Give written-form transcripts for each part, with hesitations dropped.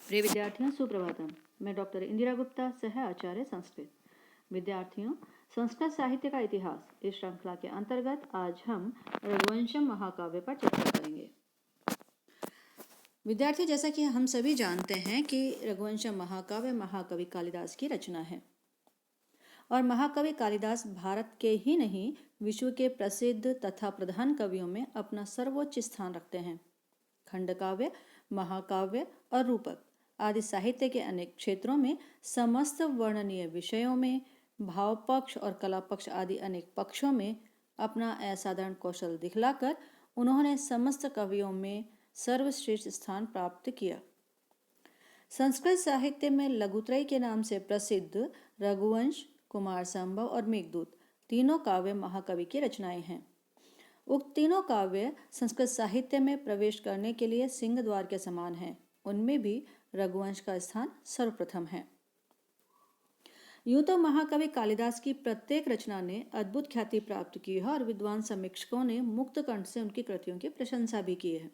प्रिय विद्यार्थियों, सुप्रभातम। मैं डॉक्टर इंदिरा गुप्ता, सह आचार्य संस्कृत। विद्यार्थियों, संस्कृत साहित्य का इतिहास इस श्रृंखला के अंतर्गत आज हम रघुवंशम महाकाव्य पर चर्चा करेंगे। विद्यार्थियों, जैसा कि हम सभी जानते हैं कि रघुवंशम महाकाव्य महाकवि कालिदास की रचना है और महाकवि कालिदास भारत के ही नहीं विश्व के प्रसिद्ध तथा प्रधान कवियों में अपना सर्वोच्च स्थान रखते हैं। खंडकाव्य, महाकाव्य और रूपक आदि साहित्य के अनेक क्षेत्रों में समस्त वर्णनीय विषयों में भाव पक्ष और कला पक्ष आदि अनेक पक्षों में अपना असाधारण कौशल दिखलाकर उन्होंने समस्त कवियों में सर्वश्रेष्ठ स्थान प्राप्त किया। संस्कृत साहित्य में लघुत्रय के नाम से प्रसिद्ध रघुवंश, कुमार संभव और मेघदूत तीनों काव्य महाकवि की रचनाएं हैं। उक्त तीनों काव्य संस्कृत साहित्य में प्रवेश करने के लिए सिंह द्वार के समान हैं। उनमें भी रघुवंश का स्थान सर्वप्रथम है। यूं तो महाकवि कालिदास की प्रत्येक रचना ने अद्भुत ख्याति प्राप्त की है और विद्वान समीक्षकों ने मुक्त कंठ से उनकी कृतियों की प्रशंसा भी की है।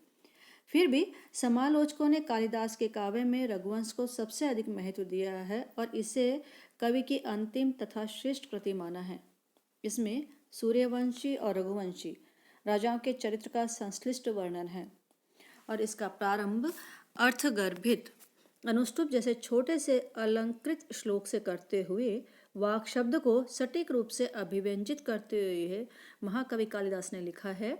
फिर भी समालोचकों ने कालिदास के काव्य में रघुवंश को सबसे अधिक महत्व दिया है और इसे कवि की अंतिम तथा श्रेष्ठ कृति माना है। इसमें सूर्यवंशी और रघुवंशी राजाओं के चरित्र का संश्लिष्ट वर्णन है और इसका प्रारंभ अर्थगर्भित अनुष्टुप जैसे छोटे से अलंकृत श्लोक से करते हुए वाक शब्द को सटीक रूप से अभिव्यंजित करते हुए महाकवि कालिदास ने लिखा है।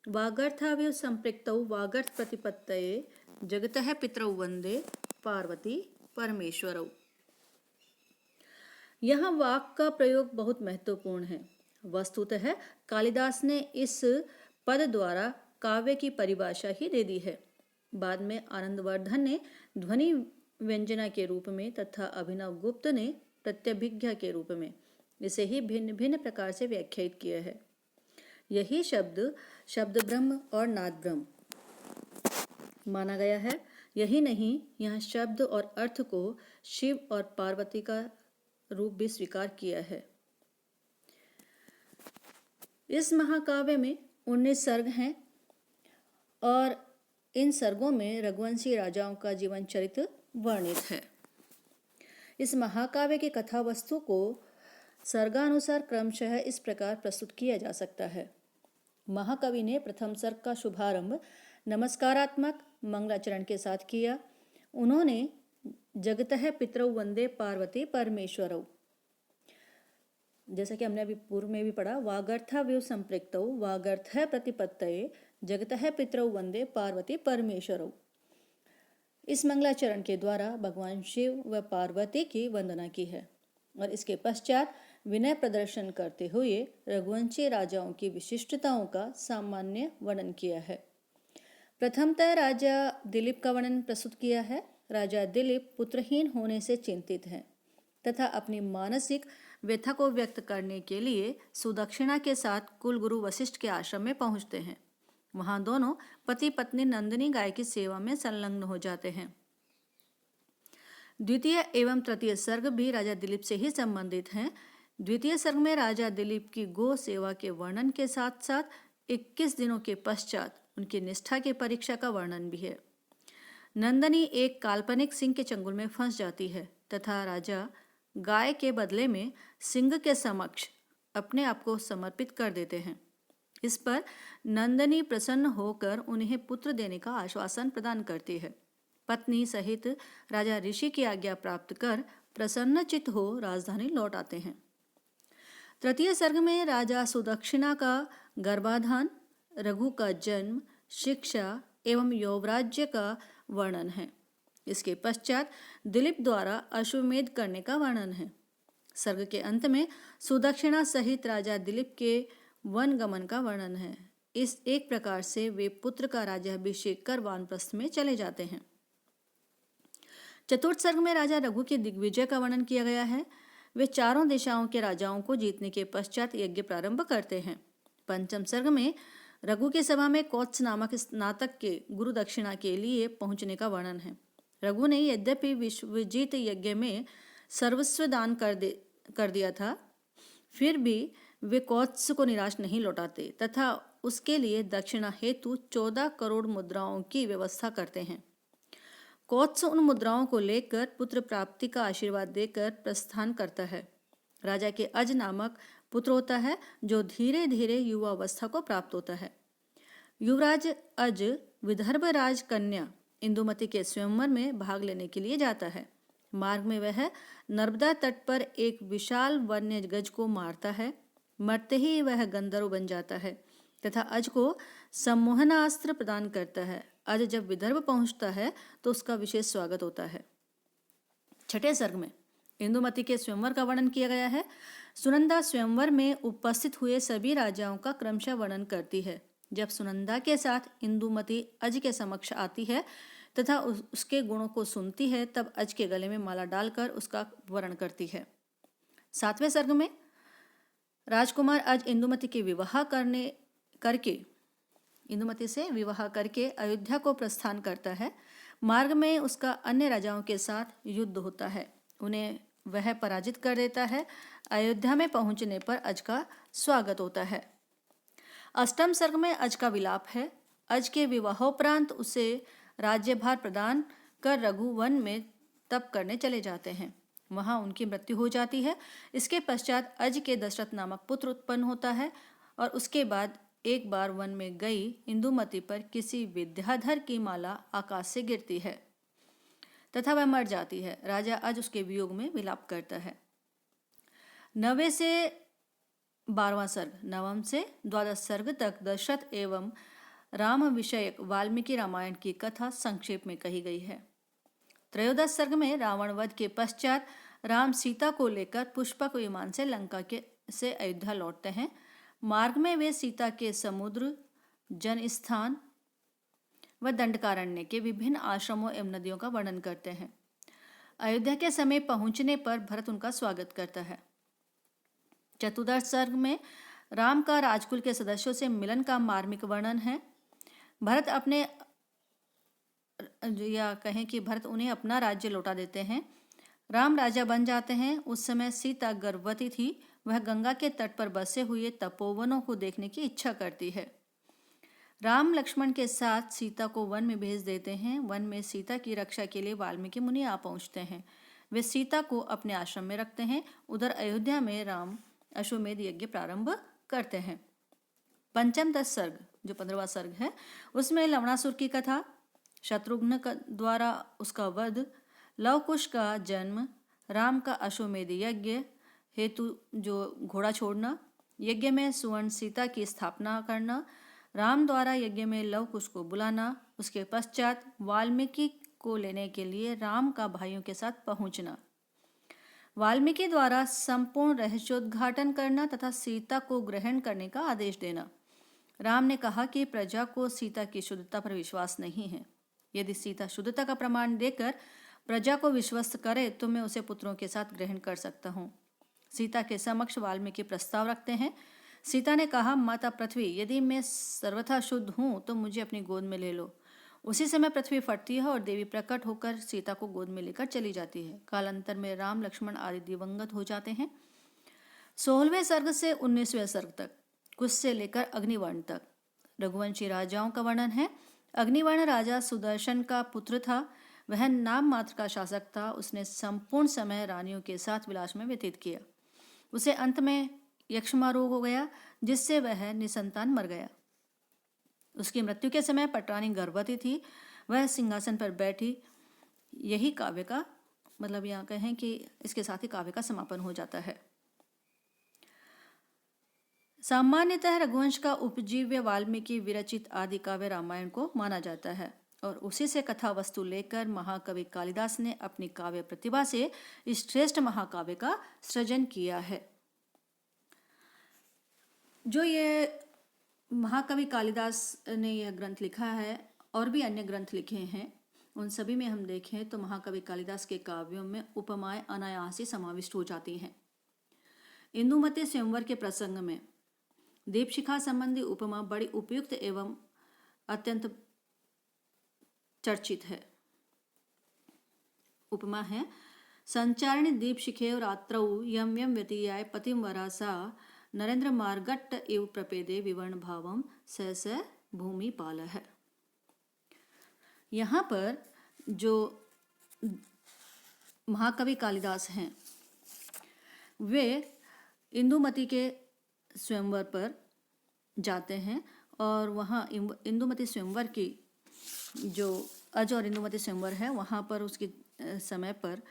वागर्थाव्य संपृक्तौ वागर्थ प्रतिपत्तये जगतः पितरौ वंदे पार्वती परमेश्वरौ। यहाँ वाक का प्रयोग बहुत महत्वपूर्ण है। वस्तुतः कालिदास ने इस पद द्वारा काव्य की परिभाषा ही दे दी है। बाद में आनंदवर्धन ने ध्वनि व्यंजना के रूप में तथा अभिनव गुप्त ने प्रत्यभिज्ञा के रूप में इसे ही भिन्न भिन्न प्रकार से व्याख्यायित किया है। यही शब्द ब्रह्म और नाद ब्रह्म माना गया है। यही नहीं, यहाँ शब्द और अर्थ को शिव और पार्वती का रूप भी स्वीकार किया है। इस महाकाव्य में 19 सर्ग हैं और इन सर्गों में रघुवंशी राजाओं का जीवन चरित्र वर्णित है। इस महाकाव्य की कथा वस्तु को सर्गानुसार क्रमशः इस प्रकार प्रस्तुत किया जा सकता है। महाकवि ने प्रथम सर्ग का शुभारंभ नमस्कारात्मक मंगलाचरण के साथ किया। उन्होंने जगतः पितरौ वंदे पार्वती परमेश्वरौ, जैसा कि हमने अभी पूर्व में भी पढ़ा, वागर्थाव्यु संपृक्तौ वागर्थ प्रतिपत्तये जगतः पितरौ वंदे पार्वती परमेश्वरौ। इस मंगलाचरण के द्वारा भगवान शिव व पार्वती की वंदना की है और इसके पश्चात विनय प्रदर्शन करते हुए रघुवंशी राजाओं की विशिष्टताओं का सामान्य वर्णन किया है। प्रथमतः राजा दिलीप का वर्णन प्रस्तुत किया है। राजा दिलीप पुत्रहीन होने से चिंतित हैं तथा अपनी मानसिक व्यथा को व्यक्त करने के लिए सुदक्षिणा के साथ कुलगुरु वशिष्ठ के आश्रम में पहुंचते हैं। वहां दोनों पति पत्नी नंदिनी गाय की सेवा में संलग्न हो जाते हैं। द्वितीय एवं तृतीय सर्ग भी राजा दिलीप से ही संबंधित हैं। द्वितीय सर्ग में राजा दिलीप की गो सेवा के वर्णन के साथ साथ 21 दिनों के पश्चात उनकी निष्ठा की परीक्षा का वर्णन भी है। नंदिनी एक काल्पनिक सिंह के चंगुल में फंस जाती है तथा राजा गाय के बदले में सिंह के समक्ष अपने आप को समर्पित कर देते हैं। इस पर नंदिनी प्रसन्न होकर उन्हें पुत्र देने का आश्वासन प्रदान करती है। पत्नी सहित राजा ऋषि की आज्ञा प्राप्त कर प्रसन्नचित्त हो राजधानी लौट आते हैं। तृतीय सर्ग में राजा सुदक्षिणा का गर्भाधान, रघु का जन्म, शिक्षा एवं यौवराज्य का वर्णन है। इसके पश्चात दिलीप द्वारा अश्वमेध करने का वर्णन है। सर्ग के अंत में सुदक्षिणा सहित राजा दिलीप के वन गमन का वर्णन है। इस एक प्रकार से वे पुत्र का राज्याभिषेक कर वानप्रस्थ में चले जाते हैं। चतुर्थ सर्ग में राजा रघु के दिग्विजय का वर्णन किया गया है। वे चारों दिशाओं के राजाओं को जीतने के पश्चात यज्ञ प्रारंभ करते हैं। पंचम सर्ग में रघु की सभा में कौत्स नामक स्नातक के गुरु दक्षिणा के लिए पहुंचने का वर्णन है। रघु ने यद्यपि विश्वजीत यज्ञ में सर्वस्व दान कर दिया था, फिर भी वे कौत्स को निराश नहीं लौटाते तथा उसके लिए दक्षिणा हेतु 14 करोड़ मुद्राओं की व्यवस्था करते हैं। कौत्स उन मुद्राओं को लेकर पुत्र प्राप्ति का आशीर्वाद देकर प्रस्थान करता है। राजा के अज नामक पुत्र होता है जो धीरे धीरे युवा अवस्था को प्राप्त होता है। युवराज अज विदर्भ राज कन्या इंदुमती के स्वयंवर में भाग लेने के लिए जाता है। मार्ग में वह नर्मदा तट पर एक विशाल वन्य गज को मारता है। मरते ही वह गंधर्व बन जाता है तथा अज को सम्मोहनास्त्र प्रदान करता है। अज जब विदर्भ पहुंचता है तो उसका विशेष स्वागत होता है। छठे सर्ग में इंदुमती के स्वयंवर का वर्णन किया गया है। सुनंदा स्वयंवर में उपस्थित हुए सभी राजाओं का क्रमशः वर्णन करती है। जब सुनंदा के साथ इंदुमती अज के समक्ष आती है तथा उसके गुणों को सुनती है, तब अज के गले में माला डालकर उसका वर्ण करती है। सातवें सर्ग में राजकुमार अज इंदुमती से विवाह करके अयोध्या को प्रस्थान करता है। मार्ग में उसका अन्य राजाओं के साथ युद्ध होता है, उन्हें वह पराजित कर देता है। अयोध्या में पहुंचने पर अज का स्वागत होता है। अष्टम सर्ग में अज का विलाप है। अज के विवाहोपरांत उसे राज्यभार प्रदान कर रघुवन में तप करने चले जाते हैं। वहां उनकी मृत्यु हो जाती है। इसके पश्चात अज के दशरथ नामक पुत्र उत्पन्न होता है और उसके बाद एक बार वन में गई इंदुमती पर किसी विद्याधर की माला आकाश से गिरती है तथा वह मर जाती है। राजा अज उसके वियोग में विलाप करता है। 9वें से 12वां सर्ग, नवम से द्वादश सर्ग तक दशरथ एवं राम विषयक वाल्मीकि रामायण की कथा संक्षेप में कही गई है। त्रयोदश सर्ग में रावण वध के पश्चात राम सीता को लेकर पुष्पक विमान से लंका से अयोध्या लौटते हैं। मार्ग में वे सीता के समुद्र, जनस्थान व दंडकारण्य के विभिन्न आश्रमों एवं नदियों का वर्णन करते हैं। अयोध्या के समय पहुंचने पर भरत उनका स्वागत करता है। चतुर्दश सर्ग में राम का राजकुल के सदस्यों से मिलन का मार्मिक वर्णन है। भरत उन्हें अपना राज्य लौटा देते हैं। राम राजा बन जाते हैं। उस समय सीता गर्भवती थी। वह गंगा के तट पर बसे हुए तपोवनों को देखने की इच्छा करती है। राम लक्ष्मण के साथ सीता को वन में भेज देते हैं। वन में सीता की रक्षा के लिए वाल्मीकि मुनि आ पहुंचते हैं। वे सीता को अपने आश्रम में रखते हैं। उधर अयोध्या में राम अश्वमेध यज्ञ प्रारंभ करते हैं। पंचम दश सर्ग, जो 15वां सर्ग है, उसमें लवणासुर की कथा, शत्रुघ्न द्वारा उसका वध, लवकुश का जन्म, राम का अश्वमेध यज्ञ हेतु जो घोड़ा छोड़ना, यज्ञ में सुवर्ण सीता की स्थापना करना, राम द्वारा यज्ञ में लवकुश को बुलाना, उसके पश्चात वाल्मीकि को लेने के लिए राम का भाइयों के साथ पहुंचना, वाल्मीकि द्वारा संपूर्ण रहस्योद्घाटन करना तथा सीता को ग्रहण करने का आदेश देना। राम ने कहा कि प्रजा को सीता की शुद्धता पर विश्वास नहीं है। यदि सीता शुद्धता का प्रमाण देकर प्रजा को विश्वस्त करे तो मैं उसे पुत्रों के साथ ग्रहण कर सकता हूँ। सीता के समक्ष वाल्मीकि प्रस्ताव रखते हैं। सीता ने कहा, माता पृथ्वी, यदि मैं सर्वथा शुद्ध हूँ तो मुझे अपनी गोद में ले लो। उसी समय पृथ्वी फटती है और देवी प्रकट होकर सीता को गोद में लेकर चली जाती है। कालांतर में राम लक्ष्मण आदि दिवंगत हो जाते हैं। 16वें सर्ग से 19वें सर्ग तक, कुश से लेकर अग्निवर्ण तक रघुवंशी राजाओं का वर्णन है। अग्निवर्ण राजा सुदर्शन का पुत्र था। वह नाम मात्र का शासक था। उसने संपूर्ण समय रानियों के साथ विलास में व्यतीत किया। उसे अंत में यक्ष्मा रोग हो गया, जिससे वह निसंतान मर गया। उसकी मृत्यु के समय पटरानी गर्भवती थी। वह सिंहासन पर बैठी। यही काव्य का मतलब, यहाँ कहें कि इसके साथ ही काव्य का समापन हो जाता है। सामान्यतः रघुवंश का उपजीव्य वाल्मीकि विरचित आदि काव्य रामायण को माना जाता है और उसी से कथा वस्तु लेकर महाकवि कालिदास ने अपनी काव्य प्रतिभा से इस श्रेष्ठ महाकाव्य का सृजन किया है। जो ये महाकवि कालिदास ने यह ग्रंथ लिखा है और भी अन्य ग्रंथ लिखे हैं, उन सभी में हम देखें तो महाकवि कालिदास के काव्यों में उपमाएं अनायास ही समाविष्ट हो जाती हैं। इंदुमती स्वयंवर के प्रसंग में दीपशिखा संबंधी उपमा बड़ी उपयुक्त एवं अत्यंत चर्चित है। उपमा है, संचारिणी दीपशिखे रात्रौ यम यम व्यतीयाय पतिम वरासा नरेंद्र मार्गट्ट एव प्रपेदे विवर्ण भावम स भूमि पाल है। यहाँ पर जो महाकवि कालिदास हैं, वे इंदुमती के स्वयंवर पर जाते हैं और वहाँ इंदुमती स्वयंवर की जो अज और इंदुमती स्वयंवर है वहाँ पर उसके समय पर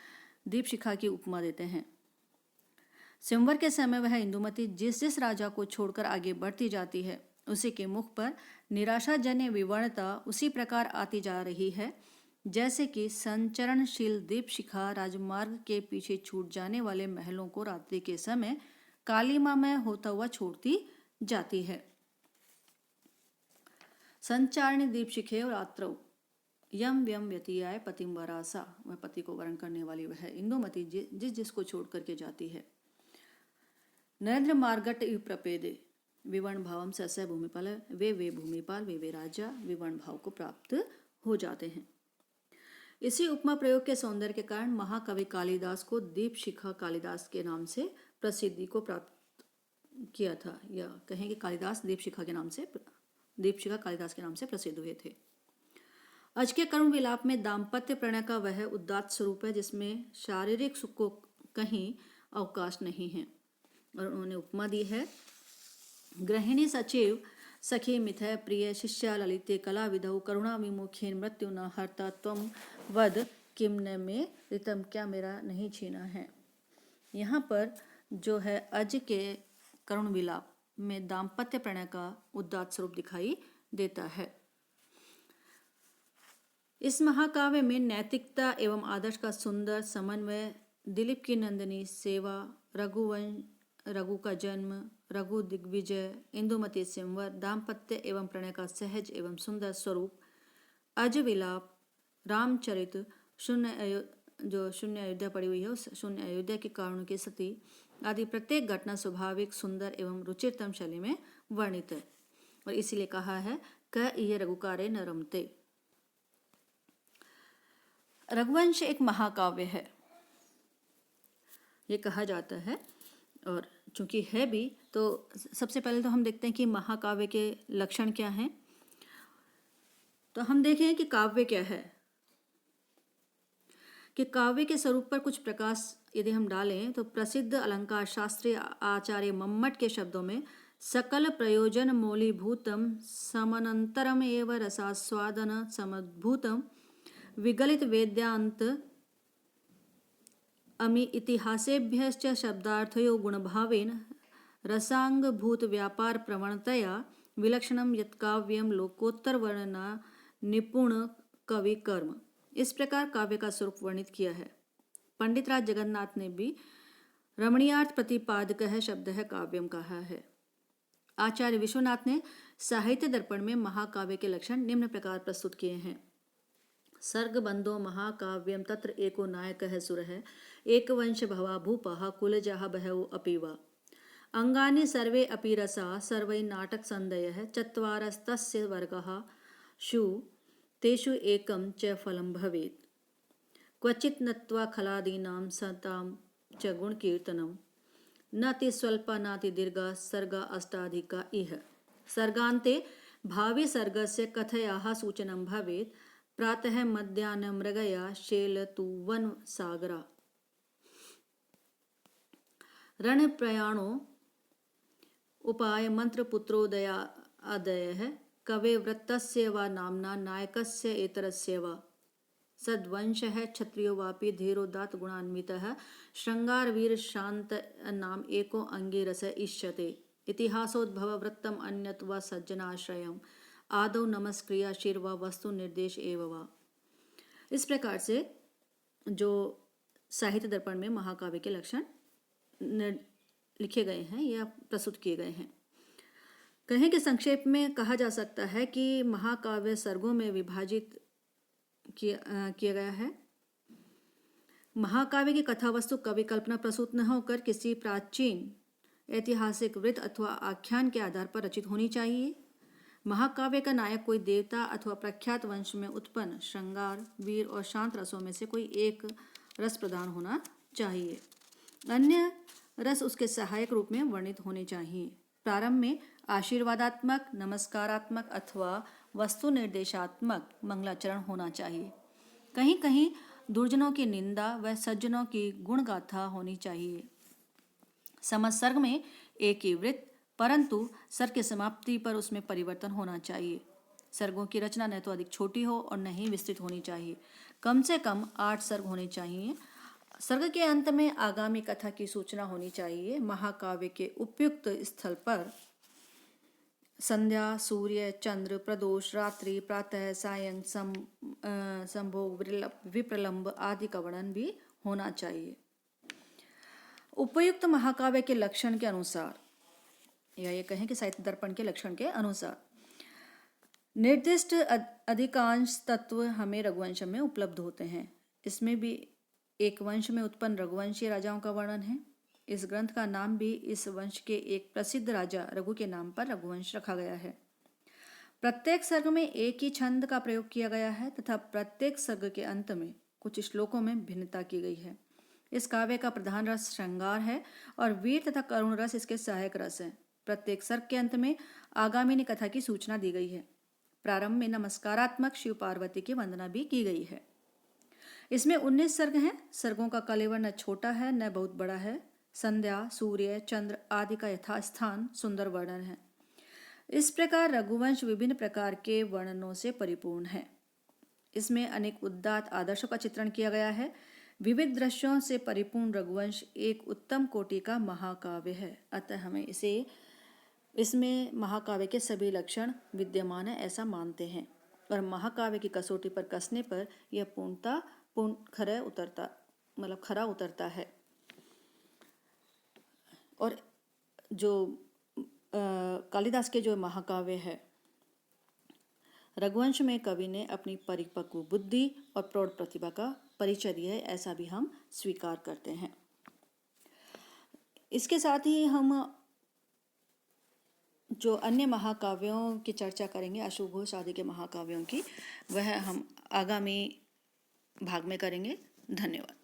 दीपशिखा की उपमा देते हैं। स्वयंवर के समय वह इंदुमती जिस जिस राजा को छोड़कर आगे बढ़ती जाती है उसी के मुख पर निराशाजन्य विवरणता उसी प्रकार आती जा रही है जैसे कि संचरणशील दीपशिखा राजमार्ग के पीछे छूट जाने वाले महलों को रात्रि के समय कालिमामय होता हुआ छोड़ती जाती है। संचारणी दीपशिखे रात्रौ यम व्यम व्यतीयाय पतिम वरासा, वह पति को वरण करने वाली वह इंदुमती जिस जिसको छोड़ करके जाती है। नरेंद्र मार्गट इव प्रपेदे विवर्ण भावम सस्य भूमिपाल, वे भूमिपाल वे राजा विवर्ण भाव को प्राप्त हो जाते हैं। इसी उपमा प्रयोग के सौंदर्य के कारण महाकवि कालिदास को दीपशिखा कालिदास के नाम से प्रसिद्धि को प्राप्त किया था, या कहें कि कालिदास दीपशिखा कालिदास के नाम से प्रसिद्ध हुए थे। आज के करुण विलाप में दाम्पत्य प्रणय का वह उदात्त स्वरूप है जिसमें शारीरिक सुख को कहीं अवकाश नहीं है। और उन्होंने उपमा दी है, गृहिणी सचिव सखी मिथय प्रिय शिष्या ललिते कला विधौ करुणा विमुखेन मृत्यु न हरता त्वं वद किम न में रितम, क्या मेरा नहीं छीना है। यहाँ पर जो है अज के करुण विलाप में दाम्पत्य प्रणय का उदात्त स्वरूप दिखाई देता है। इस महाकाव्य में नैतिकता एवं आदर्श का सुंदर समन्वय, दिलीप की नंदिनी सेवा, रघु का जन्म, रघु दिग्विजय, इंदुमती स्वयंवर, दाम्पत्य एवं प्रणय का सहज एवं सुंदर स्वरूप, अज विलाप, रामचरित, शून्य अयोध्या पड़ी हुई है उस शून्य अयोध्या के कारणों की सती आदि प्रत्येक घटना स्वाभाविक सुंदर एवं रुचिरतम शैली में वर्णित है। और इसीलिए कहा है क इह रघुकारे न रमते। रघुवंश एक महाकाव्य है ये कहा जाता है, और चूंकि है भी तो सबसे पहले तो हम देखते हैं कि महाकाव्य के लक्षण क्या हैं। तो हम देखें कि काव्य क्या है, कि काव्य के स्वरूप पर कुछ प्रकाश यदि हम डालें तो प्रसिद्ध अलंकार शास्त्री आचार्य मम्मट के शब्दों में सकल प्रयोजन मौलीभूतम समनंतरम एव रसास्वादन समद्भूतम विगलित वेद्यांत अमी इतिहासेभ्यश्च शब्दार्थयो गुणभावेन रसांगभूत व्यापार प्रवणतया विलक्षणम यत्काव्यम लोकोत्तर वर्णना निपुण कवि कर्म। इस प्रकार काव्य का स्वरूप वर्णित किया है। पंडित राज जगन्नाथ ने भी रमणीयार्थ प्रतिपादक है शब्द है काव्यम कहा है। आचार्य विश्वनाथ ने साहित्य दर्पण में महाकाव्य के लक्षण निम्न प्रकार प्रस्तुत किए हैं। सर्ग बंधो महाकाव्यम तत्र एको नायक है सुर है, एक वंश भवा भूपः कुलजः बहवो अपीवा, अंगानि सर्वे अपि रसा सर्वै नाटक संदयः, चत्वारस्तस्य वर्गः शु तेषु एकं च फलं भवेत्, क्वचित् नत्वा खलादीनां सतां च गुणकीर्तनं, नाति स्वल्पा नाति दीर्घा सर्गा अष्टाधिका इह, सर्गान्ते भावी सर्गस्य कथयाः सूचनं भवेत्, प्रातः मध्याह्न मृगया शेल तु वन सागरा, रण प्रयाणो उपाय मंत्र पुत्रोदया अदयः, कवे वृत्तस्य वा नाम्ना नायकस्य एतरस्य वा, सद्वंशः क्षत्रियो वापि धीरोदात्त गुणान्वितः, श्रृंगार वीर शांत नाम एको अंगिरस इष्यते, इतिहासोद्भव वृत्तम अन्यत् वा सज्जनाश्रयम्, आदौ नमस्क्रिया शिर्वा वस्तु निर्देश एव वा। इस प्रकार से जो साहित्य दर्पण में महाकाव्य के लक्षण लिखे गए हैं या प्रस्तुत किए गए हैं। कहें कि संक्षेप में कहा जा सकता है कि महाकाव्य सर्गों में विभाजित किया गया है। महाकाव्य की कथा वस्तु कवि कल्पना प्रसूत न होकर किसी प्राचीन ऐतिहासिक वृत्त अथवा आख्यान के आधार पर रचित होनी चाहिए। महाकाव्य का नायक कोई देवता अथवा प्रख्यात वंश में उत्पन्न श्रृंगार वीर और शांत रसों में से कोई एक रस प्रदान होना चाहिए, अन्य रस उसके सहायक रूप में वर्णित होने चाहिए। प्रारंभ में आशीर्वादात्मक, नमस्कारात्मक अथवा वस्तु निर्देशात्मक मंगलाचरण होना चाहिए। कहीं कहीं दुर्जनों की निंदा व सज्जनों की गुण गाथा होनी चाहिए। समस्त सर्ग में एक ही वृत्त, परंतु सर्ग की समाप्ति पर उसमें परिवर्तन होना चाहिए। सर्गों की रचना न तो अधिक छोटी हो और न ही विस्तृत होनी चाहिए। कम से कम 8 सर्ग होने चाहिए। सर्ग के अंत में आगामी कथा की सूचना होनी चाहिए। महाकाव्य के उपयुक्त स्थल पर संध्या, सूर्य, चंद्र, प्रदोष, रात्रि, प्रातः, सायं, संभोग, विप्रलंब आदि का वर्णन भी होना चाहिए। उपयुक्त महाकाव्य के लक्षण के अनुसार, या ये कहें कि साहित्य दर्पण के लक्षण के अनुसार, निर्दिष्ट अधिकांश तत्व हमें रघुवंश में उपलब्ध होते हैं। इसमें भी एक वंश में उत्पन्न रघुवंशीय राजाओं का वर्णन है। इस ग्रंथ का नाम भी इस वंश के एक प्रसिद्ध राजा रघु के नाम पर रघुवंश रखा गया है। प्रत्येक सर्ग में एक ही छंद का प्रयोग किया गया है तथा प्रत्येक सर्ग के अंत में कुछ श्लोकों में भिन्नता की गई है। इस काव्य का प्रधान रस श्रृंगार है और वीर तथा करुण रस इसके सहायक रस है। प्रत्येक सर्ग के अंत में आगामी कथा की सूचना दी गई है। प्रारंभ में नमस्कारात्मक शिव पार्वती की वंदना भी की गई है। इसमें 19 सर्ग हैं। सर्गों का कलेवर न छोटा है न बहुत बड़ा है। संध्या, सूर्य, चंद्र आदि का यथास्थान सुंदर वर्णन है। इस प्रकार रघुवंश विभिन्न प्रकार के वर्णनों से परिपूर्ण है। इसमें अनेक उदात्त आदर्शों का चित्रण किया गया है। विविध दृश्यों से परिपूर्ण रघुवंश एक उत्तम कोटि का महाकाव्य है। अतः हमें इसमें महाकाव्य के सभी लक्षण विद्यमान है ऐसा मानते हैं और महाकाव्य की कसौटी पर कसने पर यह खरा उतरता है। और जो कालिदास के जो महाकाव्य है, रघुवंश में कवि ने अपनी परिपक्व बुद्धि और प्रौढ़ प्रतिभा का परिचय दिया है ऐसा भी हम स्वीकार करते हैं। इसके साथ ही हम जो अन्य महाकाव्यों की चर्चा करेंगे, अश्व घोष आदि के महाकाव्यों की, वह हम आगामी भाग में करेंगे। धन्यवाद।